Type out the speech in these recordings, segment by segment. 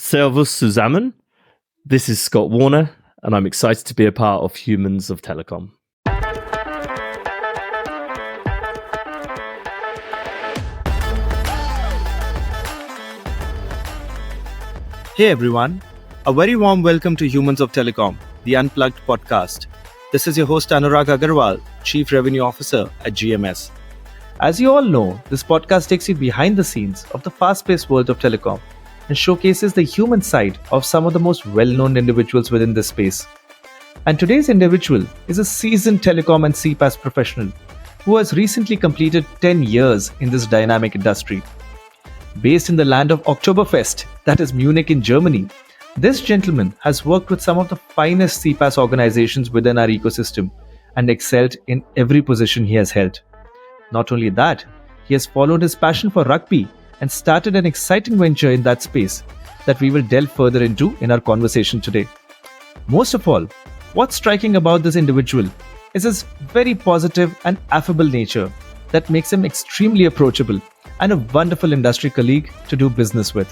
Servus zusammen. This is Scott Warner, and I'm excited to be a part of Humans of Telecom. Hey everyone, a very warm welcome to Humans of Telecom, the Unplugged podcast. This is your host Anurag Aggarwal, Chief Revenue Officer at GMS. As you all know, this podcast takes you behind the scenes of the fast-paced world of telecom and showcases the human side of some of the most well-known individuals within this space. And today's individual is a seasoned telecom and CPaaS professional who has recently completed 10 years in this dynamic industry. Based in the land of Oktoberfest, that is Munich in Germany, this gentleman has worked with some of the finest CPaaS organizations within our ecosystem and excelled in every position he has held. Not only that, he has followed his passion for rugby and started an exciting venture in that space that we will delve further into in our conversation today. Most of all, what's striking about this individual is his very positive and affable nature that makes him extremely approachable and a wonderful industry colleague to do business with.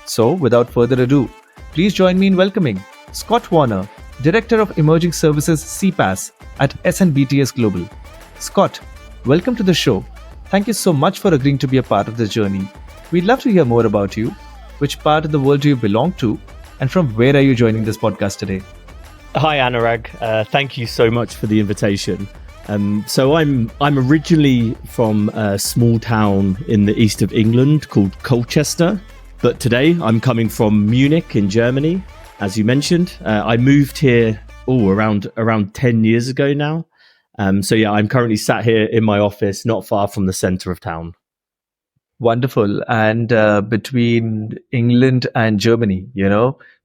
So, without further ado, please join me in welcoming Scott Warner, Director of Emerging Services CPaaS at S and BTS Global. Scott, welcome to the show. Thank you so much for agreeing to be a part of this journey. We'd love to hear more about you. Which part of the world do you belong to? And from where are you joining this podcast today? Hi, Anurag. Thank you so much for the invitation. So I'm originally from a small town in the east of England called Colchester, but today I'm coming from Munich in Germany, as you mentioned. I moved here around 10 years ago now. I'm currently sat here in my office, not far from the centre of town. Wonderful. And between England and Germany,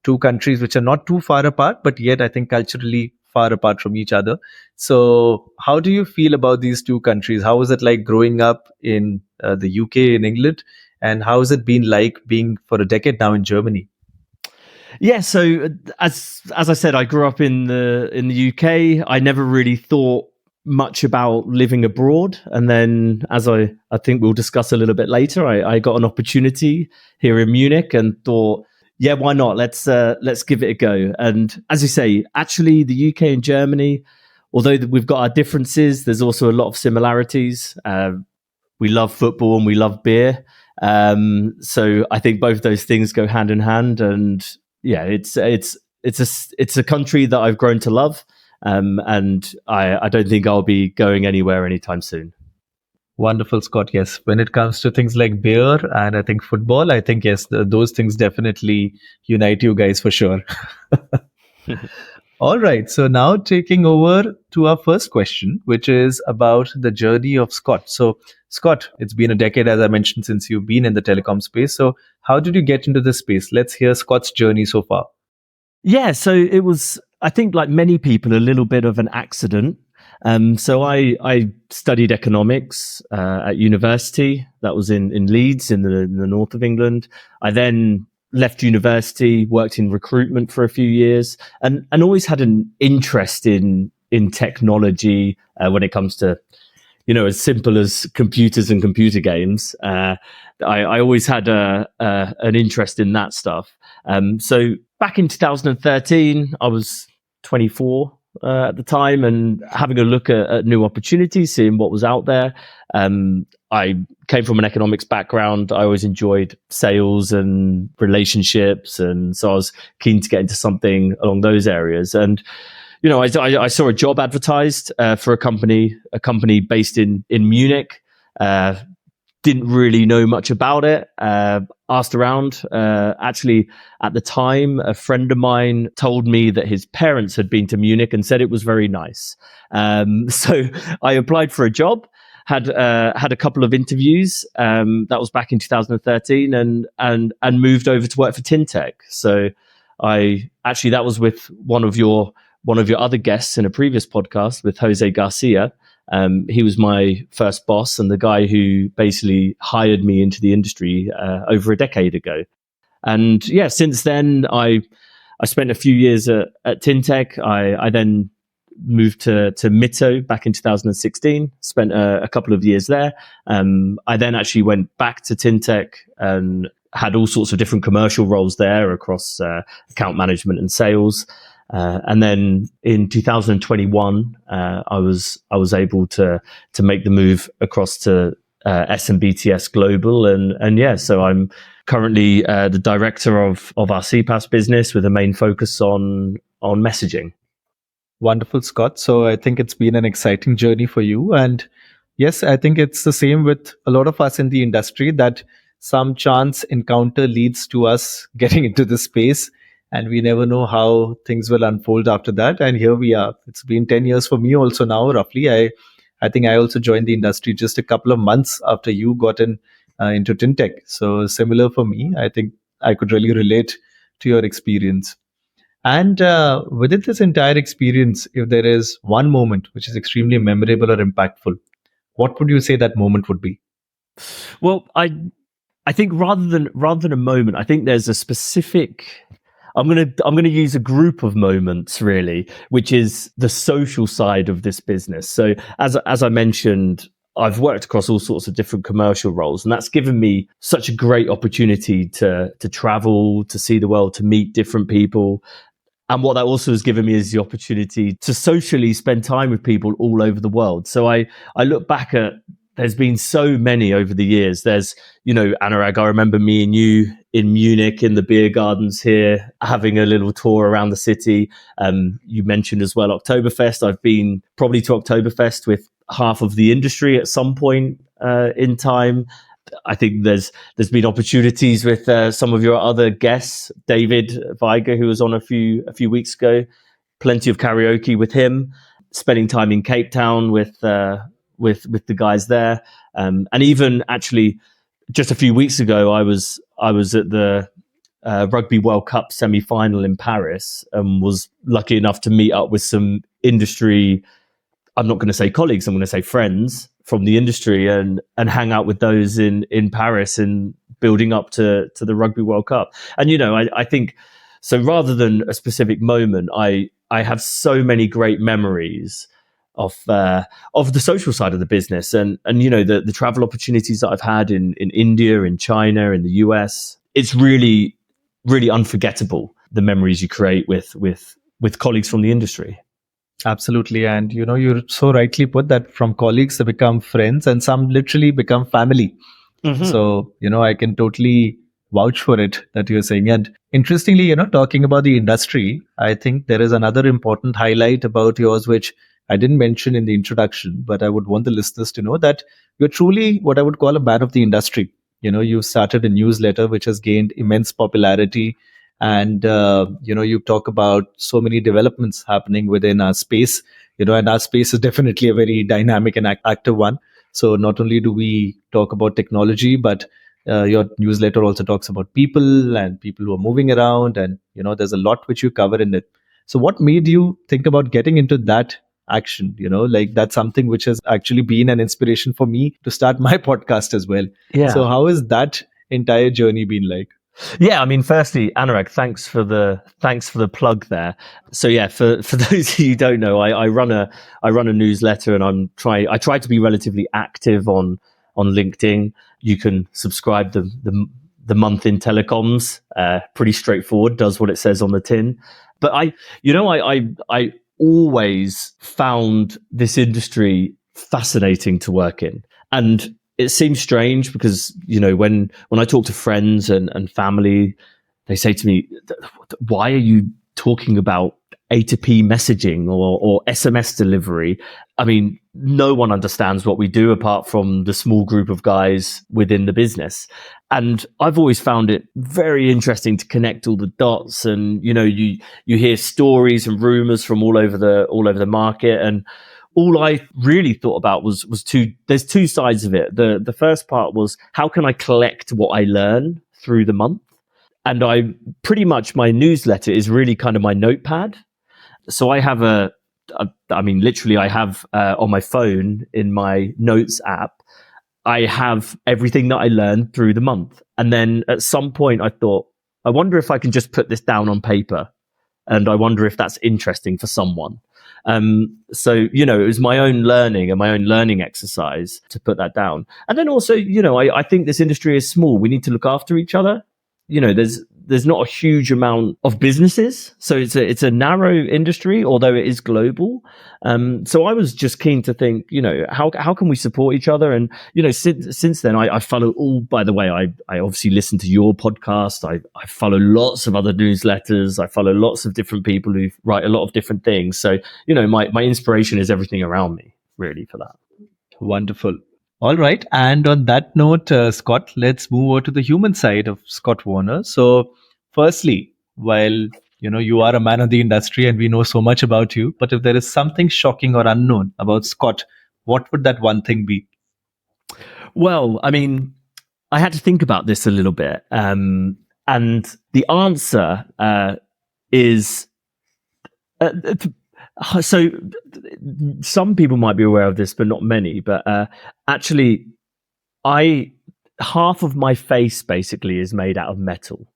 two countries which are not too far apart, but yet I think culturally far apart from each other. So how do you feel about these two countries? How was it like growing up in the UK, in England? And how has it been like being for a decade now in Germany? Yeah, so as I said, I grew up in the UK. I never really thought much about living abroad. And then, as I think we'll discuss a little bit later, I got an opportunity here in Munich and thought, yeah, why not? Let's give it a go. And as you say, actually, the UK and Germany, although we've got our differences, there's also a lot of similarities. We love football and we love beer. So I think both those things go hand in hand. And yeah, it's a country that I've grown to love. And I don't think I'll be going anywhere anytime soon. Wonderful, Scott. Yes, when it comes to things like beer and I think football, I think, yes, those things definitely unite you guys for sure. All right. So now taking over to our first question, which is about the journey of Scott. So Scott, it's been a decade, as I mentioned, since you've been in the telecom space. So how did you get into this space? Let's hear Scott's journey so far. Yeah, so it was, I think, like many people, a little bit of an accident. So I studied economics at university. That was in Leeds, in the north of England. I then left university, worked in recruitment for a few years, and always had an interest in technology when it comes to, as simple as computers and computer games. I always had an interest in that stuff. So back in 2013, I was 24 at the time and having a look at new opportunities, seeing what was out there. I came from an economics background. I always enjoyed sales and relationships. And so I was keen to get into something along those areas. And, I saw a job advertised for a company based in Munich. Didn't really know much about it. Asked around. Actually, at the time, a friend of mine told me that his parents had been to Munich and said it was very nice. So I applied for a job, had a couple of interviews. That was back in 2013, and moved over to work for Tyntec. So that was with one of your other guests in a previous podcast with Jose Garcia. He was my first boss and the guy who basically hired me into the industry over a decade ago. And yeah, since then, I spent a few years at Tyntec. I then moved to Mito back in 2016, spent a couple of years there. I then actually went back to Tyntec and had all sorts of different commercial roles there across account management and sales. And then in 2021, I was able to make the move across to S and BTS Global, and yeah, so I'm currently the director of our CPaaS business with a main focus on messaging. Wonderful, Scott. So I think it's been an exciting journey for you. And yes, I think it's the same with a lot of us in the industry, that some chance encounter leads to us getting into the space, and we never know how things will unfold after that. And here we are. It's been 10 years for me also now, roughly. I think I also joined the industry just a couple of months after you got into Tyntec. So similar for me. I think I could really relate to your experience. And within this entire experience, if there is one moment which is extremely memorable or impactful, what would you say that moment would be? Well, I think rather than a moment, I think there's a specific. I'm gonna use a group of moments really, which is the social side of this business. So as I mentioned, I've worked across all sorts of different commercial roles, and that's given me such a great opportunity to travel, to see the world, to meet different people. And what that also has given me is the opportunity to socially spend time with people all over the world. So I look back at, there's been so many over the years. There's, Anurag, I remember me and you in Munich in the beer gardens here, having a little tour around the city. You mentioned as well Oktoberfest. I've been probably to Oktoberfest with half of the industry at some point in time. I think there's been opportunities with some of your other guests, David Weiger, who was on a few weeks ago. Plenty of karaoke with him, spending time in Cape Town with the guys there, and even actually just a few weeks ago, I was at the Rugby World Cup semi-final in Paris and was lucky enough to meet up with some industry. I'm not going to say colleagues, I'm going to say friends from the industry, and hang out with those in Paris and building up to the Rugby World Cup. And I think so. Rather than a specific moment, I have so many great memories of the social side of the business, and the travel opportunities that I've had in India, in China, in the US. It's really, really unforgettable, the memories you create with colleagues from the industry. Absolutely. And you so rightly put that from colleagues they become friends, and some literally become family. Mm-hmm. So, I can totally vouch for it that you're saying. And interestingly, talking about the industry, I think there is another important highlight about yours, which I didn't mention in the introduction, but I would want the listeners to know that you're truly what I would call a man of the industry. You've started a newsletter which has gained immense popularity. And, you talk about so many developments happening within our space, and our space is definitely a very dynamic and active one. So not only do we talk about technology, but your newsletter also talks about people and people who are moving around. And, there's a lot which you cover in it. So what made you think about getting into that action? That's something which has actually been an inspiration for me to start my podcast as well. Yeah. So how has that entire journey been like? Yeah, I mean, firstly, Anurag, thanks for the plug there. So yeah, for those of you who don't know, I run a newsletter, and I try to be relatively active on LinkedIn. You can subscribe the month in Telecoms. Pretty straightforward, does what it says on the tin. But I always found this industry fascinating to work in, and it seems strange because, when I talk to friends and family, they say to me, why are you talking about A2P messaging or SMS delivery? I mean, no one understands what we do apart from the small group of guys within the business. And I've always found it very interesting to connect all the dots. And, you hear stories and rumors from all over the market. And all I really thought about was there's two sides of it. The first part was, how can I collect what I learn through the month? And my newsletter is really kind of my notepad. So I have literally I have on my phone in my notes app, I have everything that I learned through the month. And then at some point I thought, I wonder if I can just put this down on paper. And I wonder if that's interesting for someone. So, it was my own learning and my own learning exercise to put that down. And then also, I think this industry is small. We need to look after each other. there's not a huge amount of businesses, so it's a narrow industry, although it is global. So I was just keen to think, how can we support each other? And since then, I follow all. By the way, I obviously listen to your podcast. I follow lots of other newsletters. I follow lots of different people who write a lot of different things. So my inspiration is everything around me, really, for that. Wonderful. All right. And on that note, Scott, let's move over to the human side of Scott Warner. So, firstly, while you are a man of the industry and we know so much about you, but if there is something shocking or unknown about Scott, what would that one thing be? Well, I mean, I had to think about this a little bit. And the answer is... so some people might be aware of this, but not many. But actually, half of my face basically is made out of metal.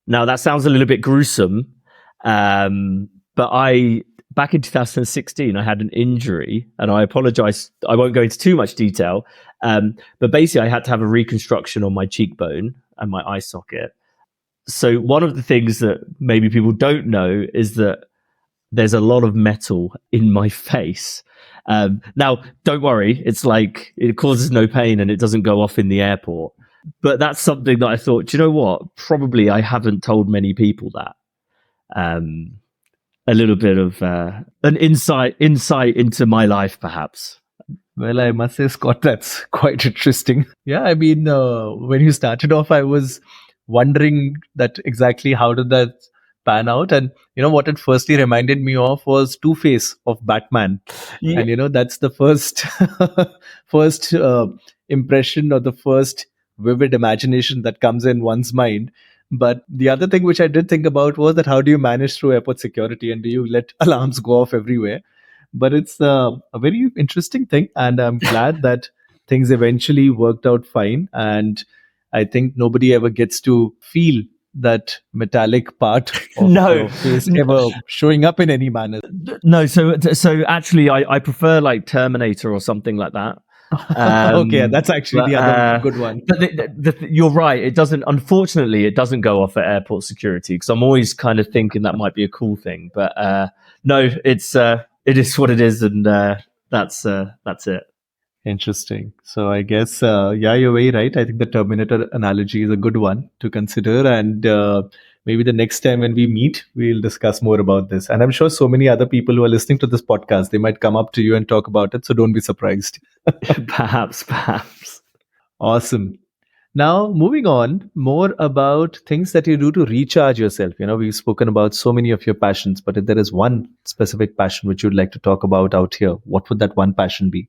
Now that sounds a little bit gruesome, but back in 2016 I had an injury, and I apologize. I won't go into too much detail, but basically I had to have a reconstruction on my cheekbone and my eye socket. So one of the things that maybe people don't know is that there's a lot of metal in my face. Now, don't worry. It's like it causes no pain and it doesn't go off in the airport. But that's something that I thought, do you know what? Probably I haven't told many people that. A little bit of an insight into my life, perhaps. Well, I must say, Scott, that's quite interesting. Yeah, I mean, when you started off, I was wondering that exactly how did that pan out, and what it firstly reminded me of was Two-Face of Batman. Yeah. And that's the first impression or the first vivid imagination that comes in one's mind. But the other thing which I did think about was that how do you manage through airport security, and do you let alarms go off everywhere? But it's a very interesting thing, and I'm glad that things eventually worked out fine, and I think nobody ever gets to feel that metallic part of your face ever showing up in any manner. No, so actually I prefer like Terminator or something like that. Okay, that's actually the other good one. But you're right. Unfortunately, it doesn't go off at airport security, because I'm always kind of thinking that might be a cool thing. But no, it is what it is, and that's it. Interesting. So I guess, you're very right. I think the Terminator analogy is a good one to consider. And maybe the next time when we meet, we'll discuss more about this. And I'm sure so many other people who are listening to this podcast, they might come up to you and talk about it. So don't be surprised. Perhaps. Awesome. Now, moving on, more about things that you do to recharge yourself. We've spoken about so many of your passions, but if there is one specific passion which you'd like to talk about out here, what would that one passion be?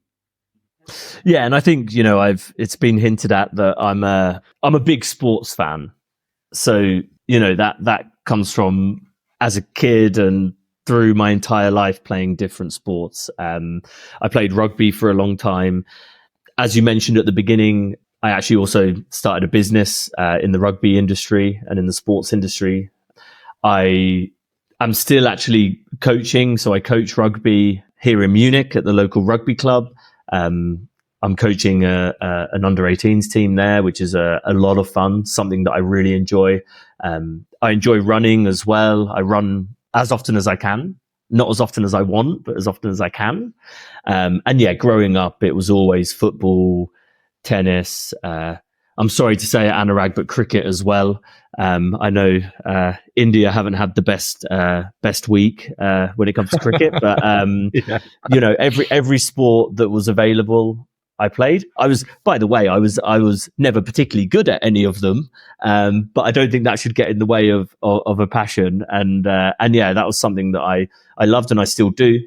Yeah, and I think it's been hinted at that I'm a big sports fan. So that comes from as a kid and through my entire life playing different sports. I played rugby for a long time. As you mentioned at the beginning, I actually also started a business in the rugby industry and in the sports industry. I'm still actually coaching, so I coach rugby here in Munich at the local rugby club. I'm coaching an under-18s team there, which is a lot of fun, something that I really enjoy. I enjoy running as well. I run as often as I can, not as often as I want, but as often as I can. And yeah, growing up, it was always football, tennis. I'm sorry to say Anurag, but cricket as well. I know India haven't had the best week when it comes to cricket, but yeah. Every sport that was available, I played. By the way, I was never particularly good at any of them, but I don't think that should get in the way of a passion. And yeah, that was something that I loved and I still do.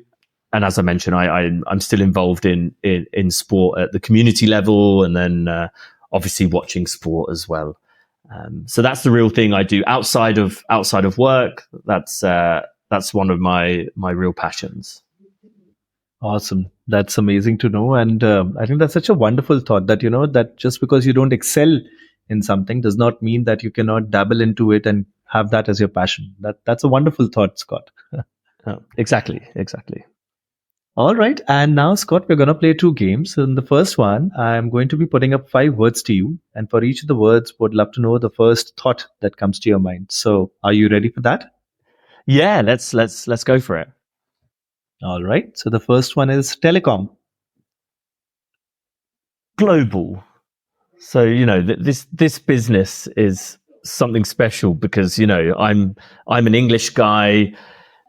And as I mentioned, I'm still involved in sport at the community level, and then obviously watching sport as well. So that's the real thing I do outside of work. That's one of my real passions. Awesome. That's amazing to know. And I think that's such a wonderful thought that, that just because you don't excel in something does not mean that you cannot dabble into it and have that as your passion. That's a wonderful thought, Scott. Oh, exactly. All right. And now, Scott, we're going to play two games. In the first one, I'm going to be putting up 5 words to you. And for each of the words, would love to know the first thought that comes to your mind. So are you ready for that? Yeah, let's go for it. All right. So the first one is telecom. Global. So this business is something special because I'm an English guy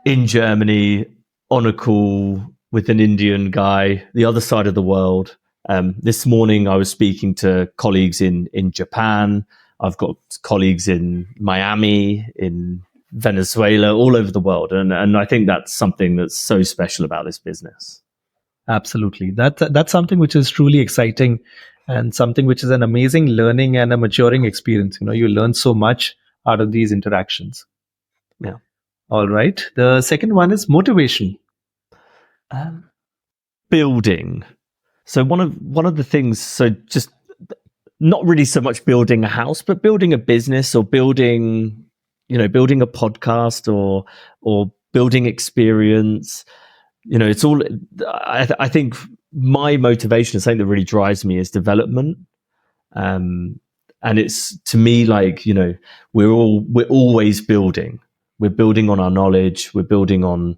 in Germany on a call with an Indian guy the other side of the world. This morning I was speaking to colleagues in Japan. I've got colleagues in Miami, in Venezuela, all over the world, and I think that's something that's so special about this business. Absolutely. That's something which is truly exciting and something which is an amazing learning and a maturing experience. You learn so much out of these interactions. Yeah. All right. The second one is motivation. Building. So one of the things, so just not really so much building a house, but building a business or building a podcast or building experience. It's all, I think my motivation is something that really drives me is development. And it's, to me, like, we're always building. We're building on our knowledge. We're building on,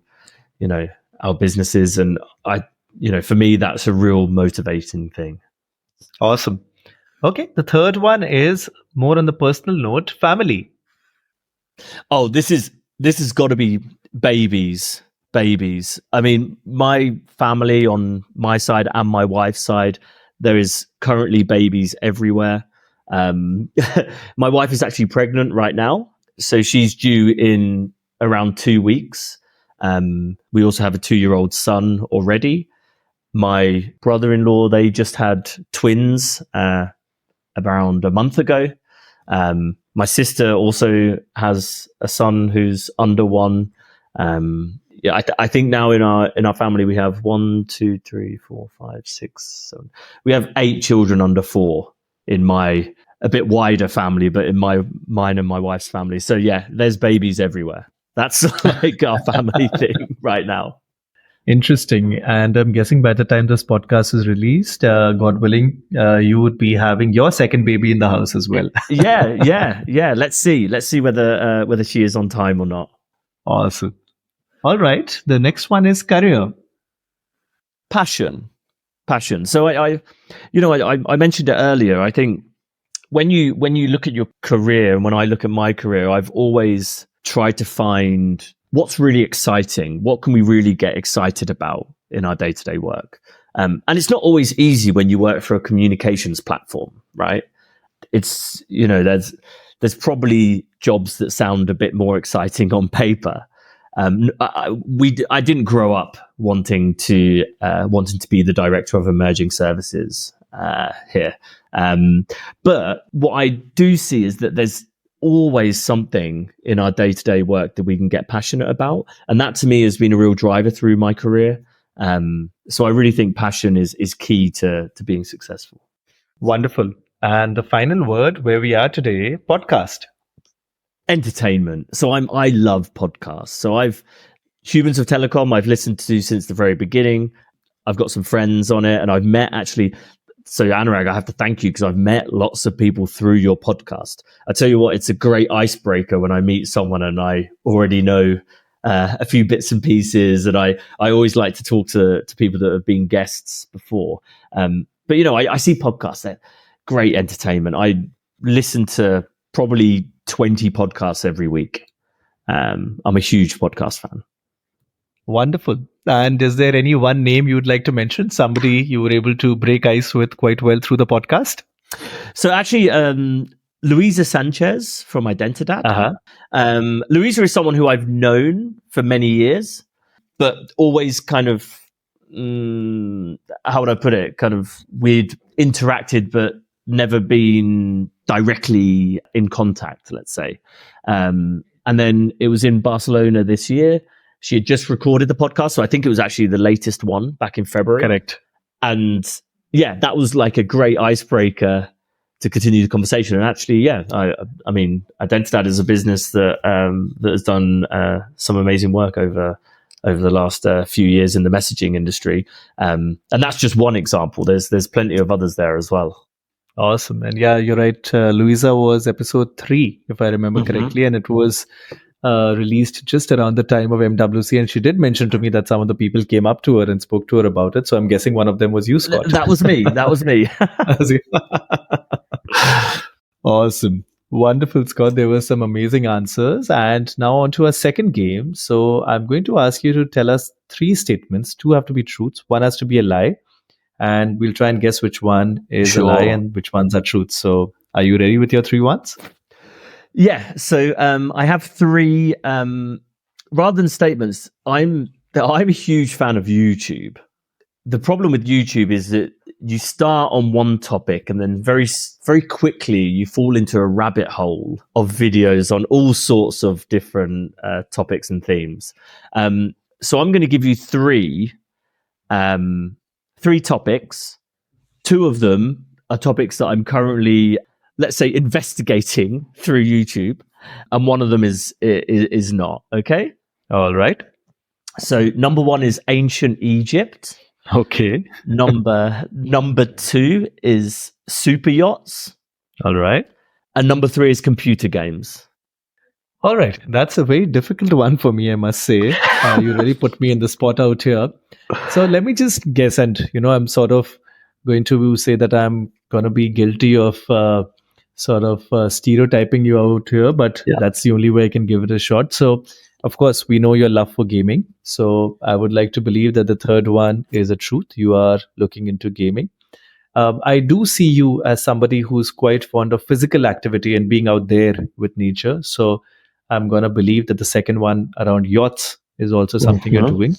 our businesses. And for me, that's a real motivating thing. Awesome. Okay. The third one is more on the personal note, family. Oh, this has got to be babies. I mean, my family on my side and my wife's side, there is currently babies everywhere. My wife is actually pregnant right now, so she's due in around 2 weeks. We also have a 2-year-old son already. My brother-in-law, they just had twins around a month ago. My sister also has a son who's under 1. I think now in our family we have 1, 2, 3, 4, 5, 6, 7. We have 8 children under 4 in my a bit wider family, but in mine and my wife's family. So yeah, there's babies everywhere. That's like our family thing right now. Interesting. And I'm guessing by the time this podcast is released, God willing, you would be having your second baby in the house as well. Yeah. Let's see whether she is on time or not. Awesome. All right. The next one is career. Passion. So I mentioned it earlier. I think when you look at your career and when I look at my career, I've always tried to find what's really exciting. What can we really get excited about in our day-to-day work? And it's not always easy when you work for a communications platform, right? It's, there's probably jobs that sound a bit more exciting on paper. I didn't grow up wanting to be the director of emerging services here. But what I do see is that there's always something in our day-to-day work that we can get passionate about. And that to me has been a real driver through my career. So I really think passion is key to being successful. Wonderful. And the final word where we are today, podcast. Entertainment. So I love podcasts. So Humans of Telecom, I've listened to since the very beginning. I've got some friends on it and I've met actually. So Anurag, I have to thank you because I've met lots of people through your podcast. I tell you what, it's a great icebreaker when I meet someone and I already know a few bits and pieces. And I always like to talk to people that have been guests before. But I see podcasts, they're great entertainment. I listen to probably 20 podcasts every week. I'm a huge podcast fan. Wonderful. And is there any one name you would like to mention? Somebody you were able to break ice with quite well through the podcast? So actually, Luisa Sanchez from Identidad. Uh-huh. Luisa is someone who I've known for many years, but always kind of, how would I put it? Kind of we'd interacted, but never been directly in contact, let's say. And then it was in Barcelona this year. She had just recorded the podcast. So I think it was actually the latest one back in February. Correct. And yeah, that was like a great icebreaker to continue the conversation. And actually, yeah, I mean, Identidad is a business that has done some amazing work over over the last few years in the messaging industry. And that's just one example. There's plenty of others there as well. Awesome. And yeah, you're right. Louisa was episode 3, if I remember correctly, and it was released just around the time of MWC. And she did mention to me that some of the people came up to her and spoke to her about it. So I'm guessing one of them was you, Scott. That was me. Awesome. Wonderful, Scott. There were some amazing answers. And now on to our second game. So I'm going to ask you to tell us 3 statements. 2 have to be truths. 1 has to be a lie. And we'll try and guess which one is a lie and which ones are truths. So are you ready with your 3 ones? Yeah. So I have 3, rather than statements, I'm a huge fan of YouTube. The problem with YouTube is that you start on one topic and then very, very quickly you fall into a rabbit hole of videos on all sorts of different topics and themes. So I'm going to give you 3 topics. 2 of them are topics that I'm currently, let's say, investigating through YouTube, and one of them is not. Okay. All right. So number 1 is ancient Egypt. Okay. Number 2 is super yachts. All right. And number 3 is computer games. All right. That's a very difficult one for me, I must say. You really put me in the spot out here. So let me just guess. And, I'm sort of going to say that I'm going to be guilty of stereotyping you out here, but that's the only way I can give it a shot. So, of course, we know your love for gaming. So I would like to believe that the third one is a truth. You are looking into gaming. I do see you as somebody who's quite fond of physical activity and being out there with nature. So I'm going to believe that the second one around yachts is also something you're doing.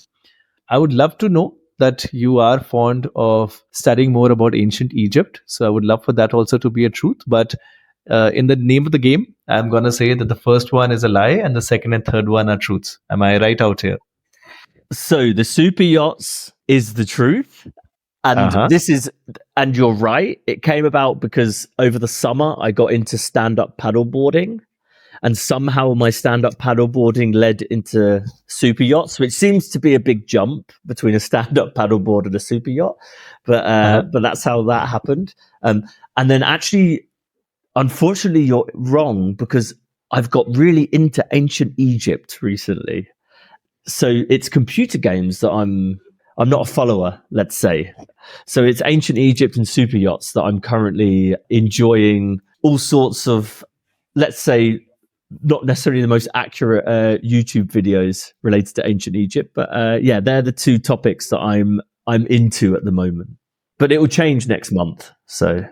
I would love to know that you are fond of studying more about ancient Egypt. So I would love for that also to be a truth. But in the name of the game, I'm going to say that the first one is a lie and the second and third one are truths. Am I right out here? So the super yachts is the truth. And and you're right. It came about because over the summer, I got into stand-up paddleboarding. And somehow my stand-up paddleboarding led into super yachts, which seems to be a big jump between a stand-up paddleboard and a super yacht. But that's how that happened. And then actually, unfortunately, you're wrong because I've got really into ancient Egypt recently. So it's computer games that I'm not a follower, let's say. So it's ancient Egypt and super yachts that I'm currently enjoying all sorts of, let's say, not necessarily the most accurate YouTube videos related to ancient Egypt, but they're the 2 topics that I'm into at the moment. But it will change next month. So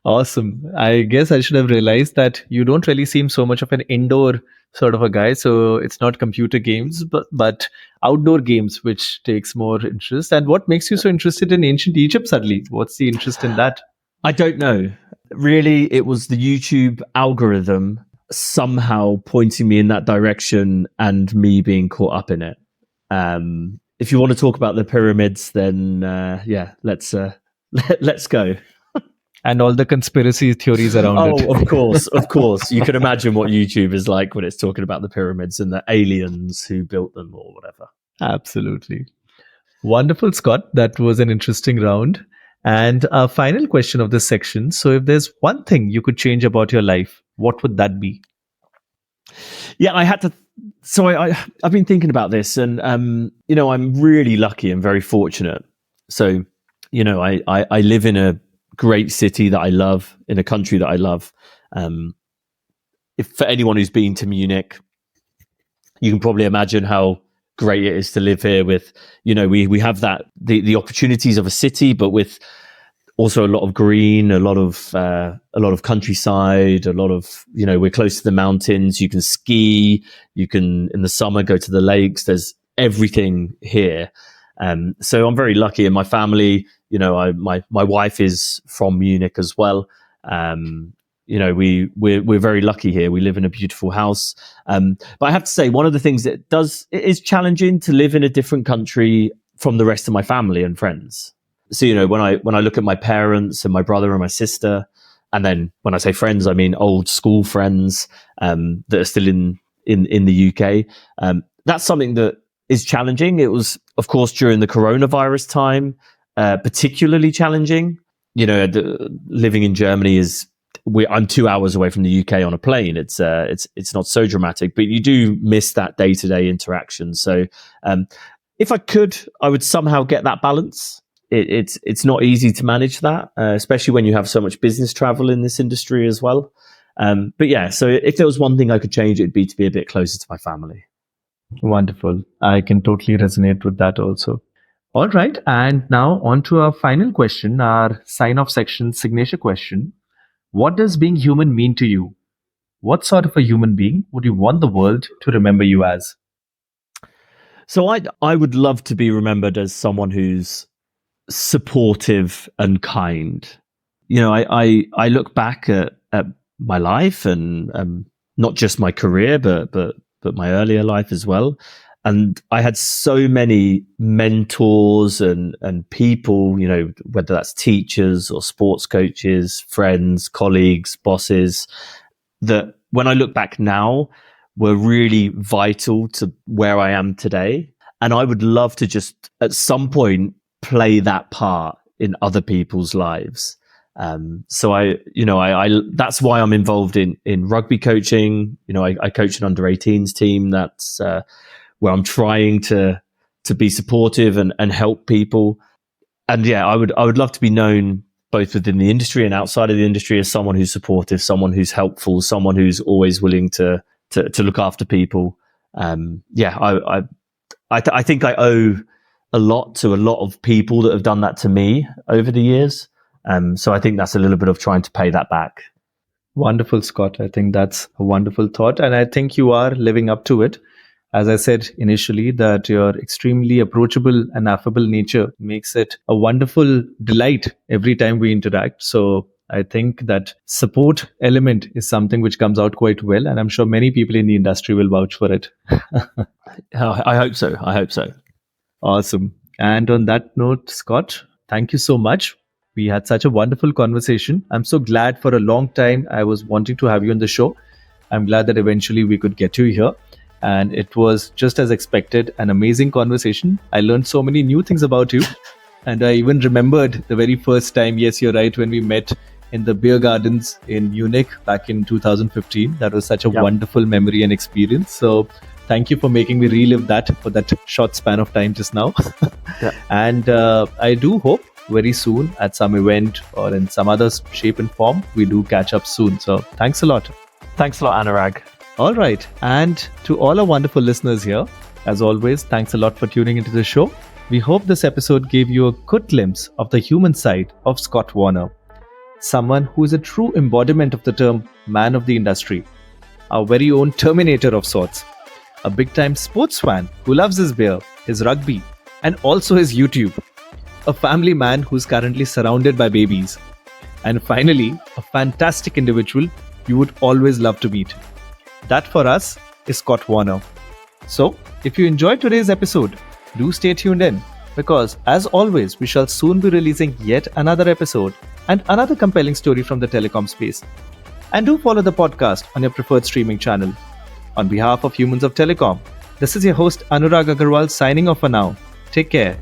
awesome. I guess I should have realized that you don't really seem so much of an indoor sort of a guy. So it's not computer games, but outdoor games, which takes more interest. And what makes you so interested in ancient Egypt suddenly? What's the interest in that? I don't know. Really, it was the YouTube algorithm somehow pointing me in that direction and me being caught up in it. If you want to talk about the pyramids, then let's go. And all the conspiracy theories around it. Oh, of course. You can imagine what YouTube is like when it's talking about the pyramids and the aliens who built them or whatever. Absolutely. Wonderful, Scott. That was an interesting round. And our final question of this section. So if there's one thing you could change about your life, what would that be? Yeah, I had to. So I've been thinking about this and, I'm really lucky and very fortunate. So, I live in a great city that I love, in a country that I love. If for anyone who's been to Munich, you can probably imagine how great it is to live here with, we have that, the opportunities of a city, but with also a lot of green, a lot of countryside, a lot of, we're close to the mountains. You can ski, you can, in the summer, go to the lakes. There's everything here. So I'm very lucky in my family. My wife is from Munich as well. We're very lucky here. We live in a beautiful house. But I have to say, one of the things it is challenging to live in a different country from the rest of my family and friends. So, when I look at my parents and my brother and my sister, and then when I say friends, I mean old school friends that are still in the UK. that's something that is challenging. It was, of course, during the coronavirus time, particularly challenging. Living in Germany I'm 2 hours away from the UK on a plane. It's not so dramatic, but you do miss that day-to-day interaction. So if I could, I would somehow get that balance. It's not easy to manage that, especially when you have so much business travel in this industry as well. But yeah, so if there was one thing I could change, it'd be to be a bit closer to my family. Wonderful. I can totally resonate with that also. All right. And now on to our final question, our sign-off section signature question. What does being human mean to you? What sort of a human being would you want the world to remember you as? So I would love to be remembered as someone who's supportive and kind. I look back at my life and not just my career, but my earlier life as well. And I had so many mentors and people, whether that's teachers or sports coaches, friends, colleagues, bosses, that when I look back now were really vital to where I am today. And I would love to just at some point play that part in other people's lives. So I that's why I'm involved in rugby coaching. I coach an under 18s team. That's where I'm trying to be supportive and help people. And yeah, I would love to be known both within the industry and outside of the industry as someone who's supportive, someone who's helpful, someone who's always willing to look after people. I think I owe a lot to a lot of people that have done that to me over the years. So I think that's a little bit of trying to pay that back. Wonderful, Scott. I think that's a wonderful thought. And I think you are living up to it. As I said initially, that your extremely approachable and affable nature makes it a wonderful delight every time we interact. So I think that support element is something which comes out quite well. And I'm sure many people in the industry will vouch for it. I hope so. Awesome. And on that note, Scott, thank you so much. We had such a wonderful conversation. I'm so glad for a long time I was wanting to have you on the show. I'm glad that eventually we could get you here. And it was just as expected, an amazing conversation. I learned so many new things about you. And I even remembered the very first time, yes, you're right, when we met in the beer gardens in Munich back in 2015. That was such a wonderful memory and experience. So thank you for making me relive that for that short span of time just now. And I do hope very soon at some event or in some other shape and form, we do catch up soon. So thanks a lot. Thanks a lot, Anurag. All right. And to all our wonderful listeners here, as always, thanks a lot for tuning into the show. We hope this episode gave you a good glimpse of the human side of Scott Warner, someone who is a true embodiment of the term man of the industry, our very own Terminator of sorts, a big-time sports fan who loves his beer, his rugby, and also his YouTube, a family man who's currently surrounded by babies, and finally, a fantastic individual you would always love to meet. That for us is Scott Warner. So, if you enjoyed today's episode, do stay tuned in because, as always, we shall soon be releasing yet another episode and another compelling story from the telecom space. And do follow the podcast on your preferred streaming channel. On behalf of Humans of Telecom, this is your host Anurag Aggarwal signing off for now. Take care.